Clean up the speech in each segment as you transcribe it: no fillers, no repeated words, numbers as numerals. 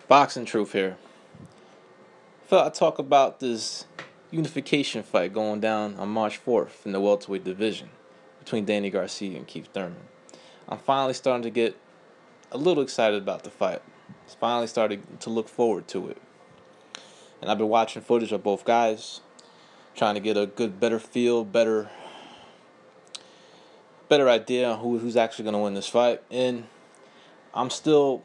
Boxing truth here. I'd talk about this unification fight going down on March 4th in the welterweight division between Danny Garcia and Keith Thurman. I'm finally starting to get a little excited about the fight. It's finally starting to look forward to it. And I've been watching footage of both guys, trying to get a better feel, better idea on who's actually going to win this fight. And I'm still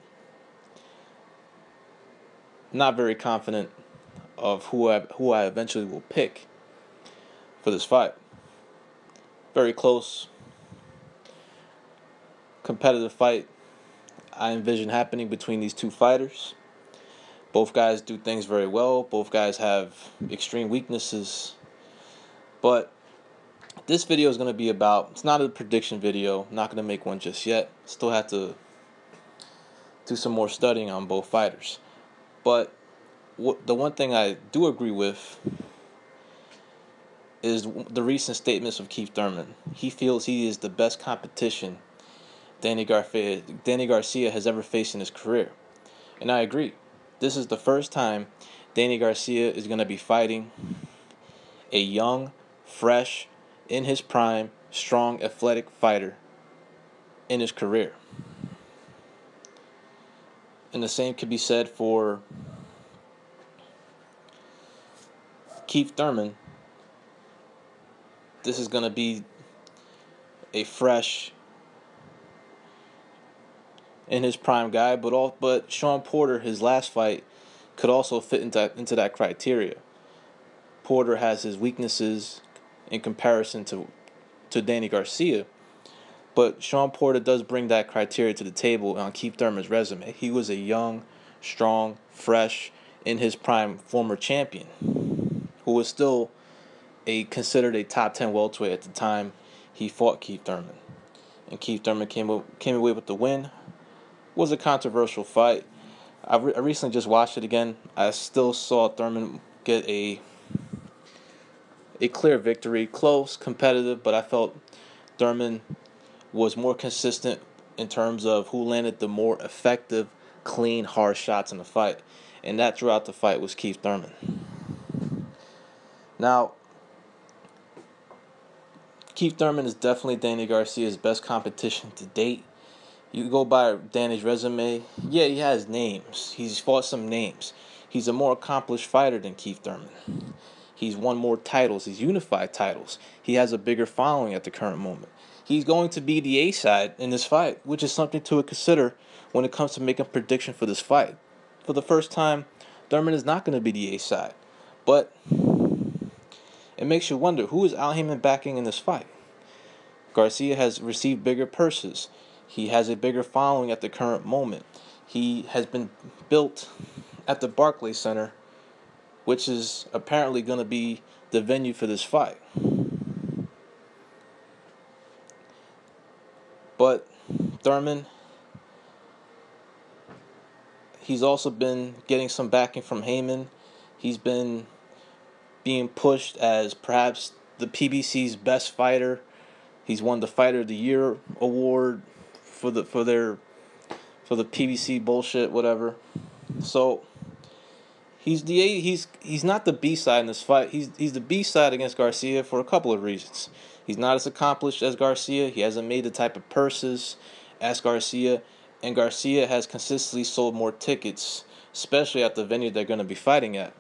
not very confident of who I eventually will pick for this fight. Very close, competitive fight I envision happening between these two fighters. Both guys do things very well. Both guys have extreme weaknesses. But this video is going to be about, it's not a prediction video. I'm not going to make one just yet. Still have to do some more studying on both fighters. But the one thing I do agree with is the recent statements of Keith Thurman. He feels he is the best competition Danny Garcia has ever faced in his career. And I agree. This is the first time Danny Garcia is going to be fighting a young, fresh, in his prime, strong, athletic fighter in his career. And the same could be said for Keith Thurman. This is going to be a fresh, in his prime guy, but Sean Porter, his last fight, could also fit into that criteria. Porter has his weaknesses in comparison to Danny Garcia, but Sean Porter does bring that criteria to the table on Keith Thurman's resume. He was a young, strong, fresh, in his prime former champion who was still considered a top 10 welterweight at the time he fought Keith Thurman. And Keith Thurman came away with the win. It was a controversial fight. I recently just watched it again. I still saw Thurman get a clear victory, close, competitive, but I felt Thurman was more consistent in terms of who landed the more effective, clean, hard shots in the fight. And that throughout the fight was Keith Thurman. Now, Keith Thurman is definitely Danny Garcia's best competition to date. You go by Danny's resume, yeah, he has names. He's fought some names. He's a more accomplished fighter than Keith Thurman. He's won more titles. He's unified titles. He has a bigger following at the current moment. He's going to be the A-side in this fight, which is something to consider when it comes to making a prediction for this fight. For the first time, Thurman is not going to be the A-side. But it makes you wonder, who is Al Haymon backing in this fight? Garcia has received bigger purses. He has a bigger following at the current moment. He has been built at the Barclays Center, which is apparently going to be the venue for this fight. But Thurman, he's also been getting some backing from Haymon. He's been being pushed as perhaps the PBC's best fighter. He's won the Fighter of the Year award for the PBC bullshit, whatever. So he's not the B side in this fight. He's the B side against Garcia for a couple of reasons. He's not as accomplished as Garcia. He hasn't made the type of purses as Garcia, and Garcia has consistently sold more tickets, especially at the venue they're going to be fighting at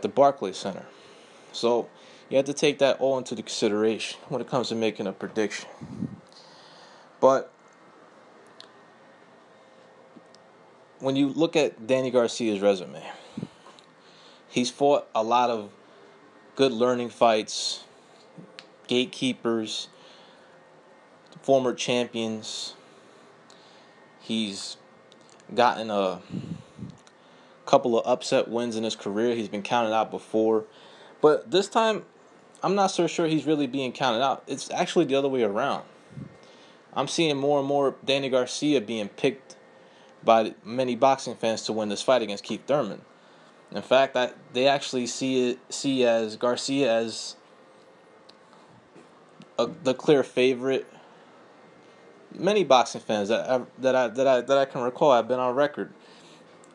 the Barclays Center. So you have to take that all into consideration when it comes to making a prediction. But when you look at Danny Garcia's resume, he's fought a lot of good learning fights, gatekeepers, former champions. He's gotten a couple of upset wins in his career. He's been counted out before. But this time, I'm not so sure he's really being counted out. It's actually the other way around. I'm seeing more and more Danny Garcia being picked by many boxing fans to win this fight against Keith Thurman. In fact, they actually see as Garcia as the clear favorite. Many boxing fans that I can recall have been on record.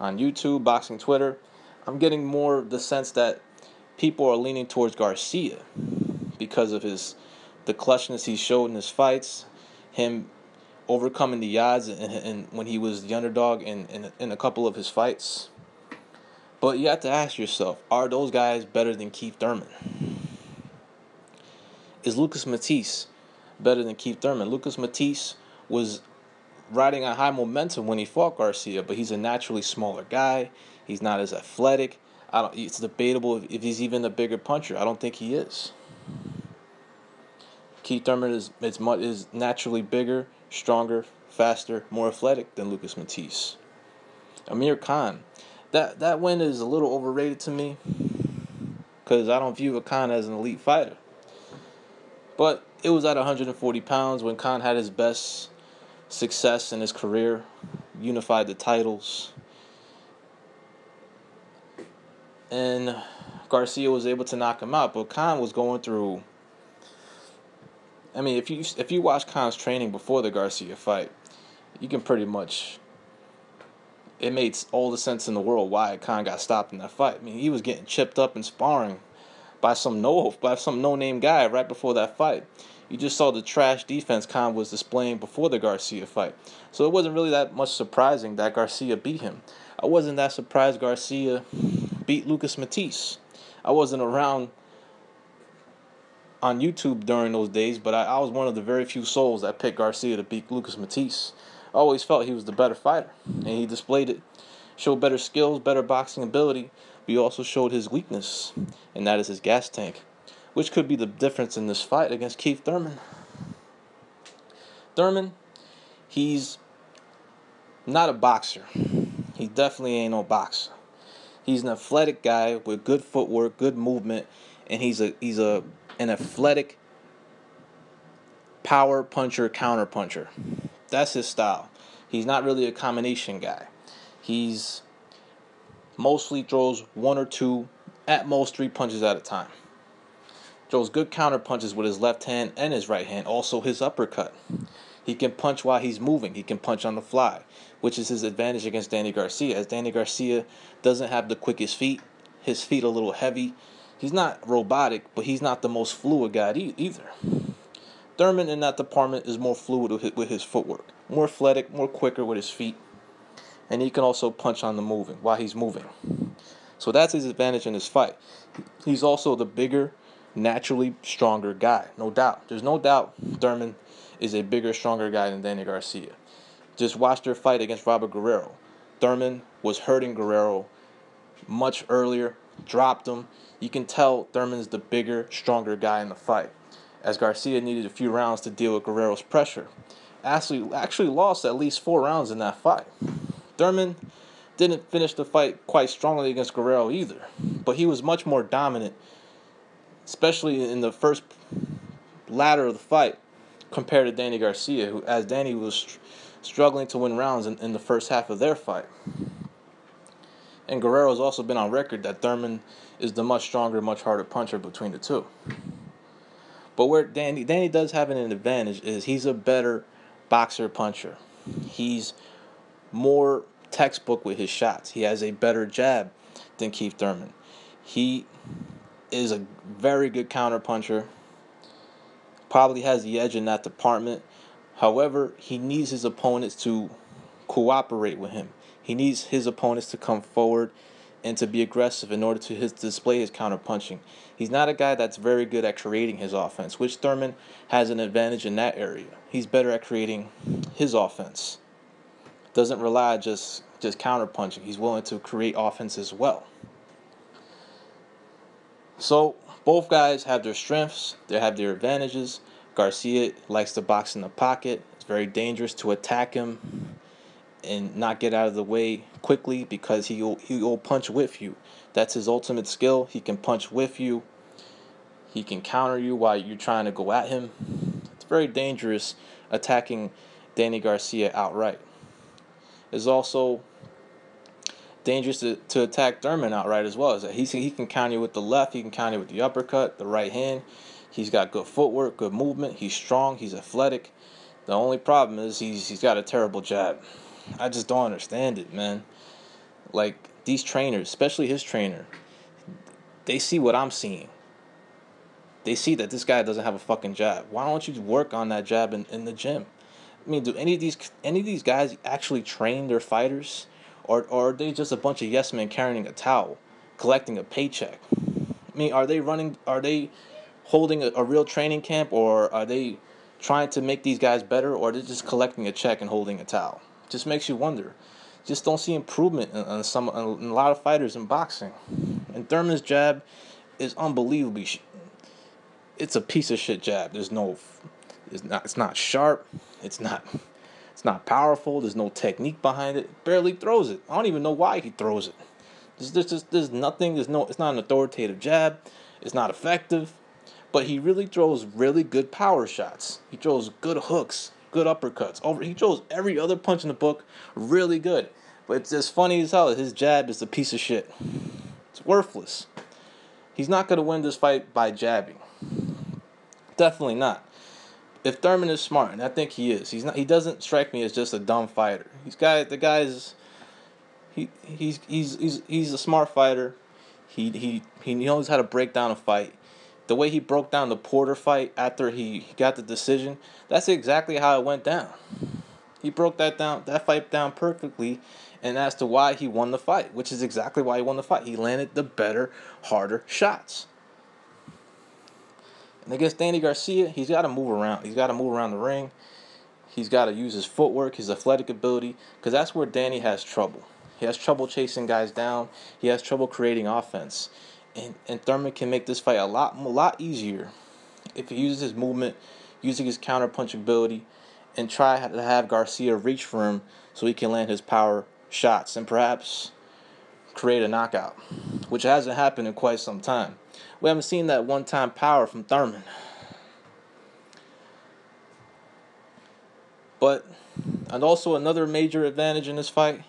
on YouTube, boxing Twitter, I'm getting more the sense that people are leaning towards Garcia because of the clutchness he showed in his fights, him overcoming the odds and when he was the underdog in a couple of his fights. But you have to ask yourself, are those guys better than Keith Thurman? Is Lucas Matisse better than Keith Thurman? Lucas Matisse was riding a high momentum when he fought Garcia, but he's a naturally smaller guy. He's not as athletic. It's debatable if he's even a bigger puncher. I don't think he is. Keith Thurman is naturally bigger, stronger, faster, more athletic than Lucas Matisse. Amir Khan, that win is a little overrated to me because I don't view Khan as an elite fighter. But it was at 140 pounds when Khan had his best success in his career, unified the titles, and Garcia was able to knock him out. But Khan was going through. I mean, if you watch Khan's training before the Garcia fight, you can pretty much. It made all the sense in the world why Khan got stopped in that fight. I mean, he was getting chipped up and sparring by some no-name guy right before that fight. You just saw the trash defense Khan was displaying before the Garcia fight. So it wasn't really that much surprising that Garcia beat him. I wasn't that surprised Garcia beat Lucas Matisse. I wasn't around on YouTube during those days, but I was one of the very few souls that picked Garcia to beat Lucas Matisse. I always felt he was the better fighter, and he displayed it. Showed better skills, better boxing ability, but he also showed his weakness, and that is his gas tank, which could be the difference in this fight against Keith Thurman. Thurman, he's not a boxer. He definitely ain't no boxer. He's an athletic guy with good footwork, good movement, and he's an athletic power puncher, counter puncher. That's his style. He's not really a combination guy. He's mostly throws one or two, at most 3 punches at a time. Throws good counter punches with his left hand and his right hand, also his uppercut. He can punch while he's moving. He can punch on the fly, which is his advantage against Danny Garcia, as Danny Garcia doesn't have the quickest feet. His feet are a little heavy. He's not robotic, but he's not the most fluid guy either. Thurman in that department is more fluid with his footwork, more athletic, more quicker with his feet, and he can also punch on the moving while he's moving. So that's his advantage in this fight. He's also the bigger, naturally stronger guy, no doubt. There's no doubt Thurman is a bigger, stronger guy than Danny Garcia. Just watch their fight against Robert Guerrero. Thurman was hurting Guerrero much earlier, dropped him. You can tell Thurman's the bigger, stronger guy in the fight, as Garcia needed a few rounds to deal with Guerrero's pressure. Actually lost at least 4 rounds in that fight. Thurman didn't finish the fight quite strongly against Guerrero either, but he was much more dominant, especially in the first ladder of the fight, compared to Danny Garcia, as Danny was struggling to win rounds in the first half of their fight. And Guerrero's also been on record that Thurman is the much stronger, much harder puncher between the two. But where Danny does have an advantage is he's a better boxer puncher. He's more textbook with his shots. He has a better jab than Keith Thurman. He is a very good counter puncher. Probably has the edge in that department. However, he needs his opponents to cooperate with him. He needs his opponents to come forward and to be aggressive in order to display his counter punching. He's not a guy that's very good at creating his offense, which Thurman has an advantage in that area. He's better at creating his offense. Doesn't rely just counter punching. He's willing to create offense as well. So both guys have their strengths. They have their advantages. Garcia likes to box in the pocket. It's very dangerous to attack him and not get out of the way quickly because he'll punch with you. That's his ultimate skill. He can punch with you. He can counter you while you're trying to go at him. It's very dangerous attacking Danny Garcia outright. It's also dangerous to attack Thurman outright as well. He can counter you with the left. He can counter you with the uppercut, the right hand. He's got good footwork, good movement. He's strong. He's athletic. The only problem is he's got a terrible jab. I just don't understand it, man. Like, these trainers, especially his trainer, they see what I'm seeing. They see that this guy doesn't have a fucking jab. Why don't you work on that jab in the gym? I mean, do any of these guys actually train their fighters, or are they just a bunch of yes men carrying a towel, collecting a paycheck? I mean, are they holding a real training camp, or are they trying to make these guys better, or are they just collecting a check and holding a towel? Just makes you wonder. Just don't see improvement in a lot of fighters in boxing. And Thurman's jab is unbelievably. It's a piece of shit jab. It's not sharp. It's not powerful. There's no technique behind it. Barely throws it. I don't even know why he throws it. There's nothing. It's not an authoritative jab. It's not effective. But he really throws really good power shots. He throws good hooks, good uppercuts. He throws every other punch in the book really good. But it's just funny as hell. His jab is a piece of shit. It's worthless. He's not going to win this fight by jabbing. Definitely not. If Thurman is smart, and I think he is, he doesn't strike me as just a dumb fighter. He's a smart fighter. He knows how to break down a fight. The way he broke down the Porter fight after he got the decision, that's exactly how it went down. He broke that fight down perfectly, and as to why he won the fight, which is exactly why he won the fight. He landed the better, harder shots. And against Danny Garcia, he's got to move around. He's got to move around the ring. He's got to use his footwork, his athletic ability, because that's where Danny has trouble. He has trouble chasing guys down. He has trouble creating offense. And Thurman can make this fight a lot easier if he uses his movement, using his counter-punch ability, and try to have Garcia reach for him so he can land his power shots and perhaps create a knockout, which hasn't happened in quite some time. We haven't seen that one-time power from Thurman. And also another major advantage in this fight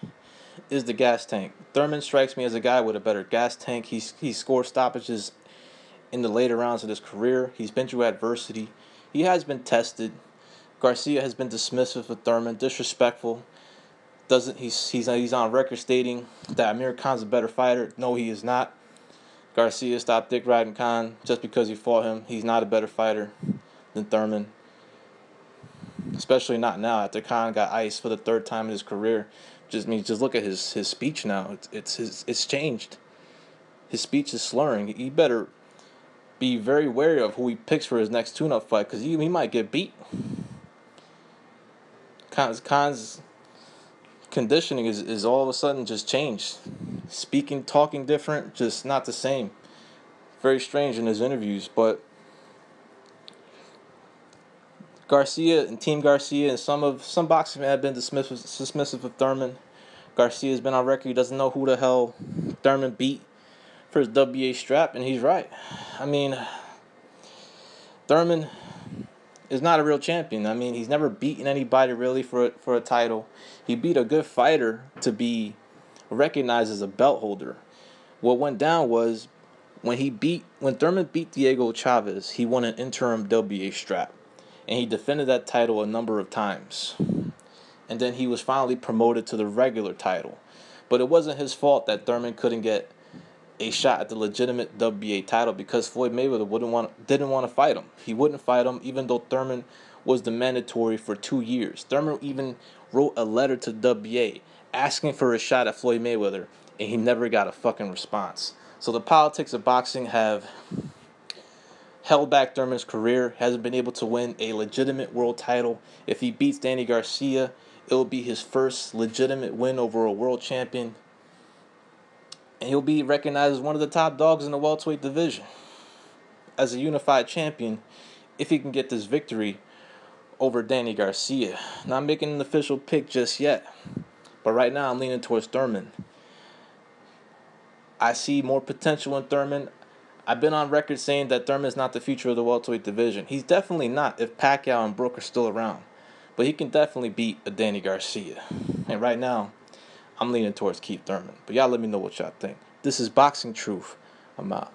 is the gas tank. Thurman strikes me as a guy with a better gas tank. He scored stoppages in the later rounds of his career. He's been through adversity. He has been tested. Garcia has been dismissive of Thurman, disrespectful. He's on record stating that Amir Khan's a better fighter. No, he is not. Garcia stopped dick riding Khan just because he fought him. He's not a better fighter than Thurman, especially not now after Khan got iced for the third time in his career. Just look at his speech now. It's changed. His speech is slurring. He better be very wary of who he picks for his next tune-up fight, because he might get beat. Khan's conditioning is all of a sudden just changed. Speaking, talking different, just not the same. Very strange in his interviews, but Garcia and Team Garcia and some boxing men have been dismissive of Thurman. Garcia's been on record. He doesn't know who the hell Thurman beat for his WBA strap, and he's right. I mean, Thurman is not a real champion. I mean, he's never beaten anybody really for a title. He beat a good fighter to be recognized as a belt holder. What went down was when Thurman beat Diego Chavez, he won an interim WBA strap, and he defended that title a number of times. And then he was finally promoted to the regular title. But it wasn't his fault that Thurman couldn't get a shot at the legitimate WBA title, because Floyd Mayweather didn't want to fight him. He wouldn't fight him, even though Thurman was the mandatory for 2 years. Thurman even wrote a letter to WBA asking for a shot at Floyd Mayweather, and he never got a fucking response. So the politics of boxing have held back Thurman's career. Hasn't been able to win a legitimate world title. If he beats Danny Garcia, it will be his first legitimate win over a world champion, and he'll be recognized as one of the top dogs in the welterweight division as a unified champion if he can get this victory over Danny Garcia. Not making an official pick just yet, but right now I'm leaning towards Thurman. I see more potential in Thurman. I've been on record saying that Thurman is not the future of the welterweight division. He's definitely not if Pacquiao and Brook are still around. But he can definitely beat a Danny Garcia. And right now, I'm leaning towards Keith Thurman. But y'all let me know what y'all think. This is Boxing Truth. I'm out.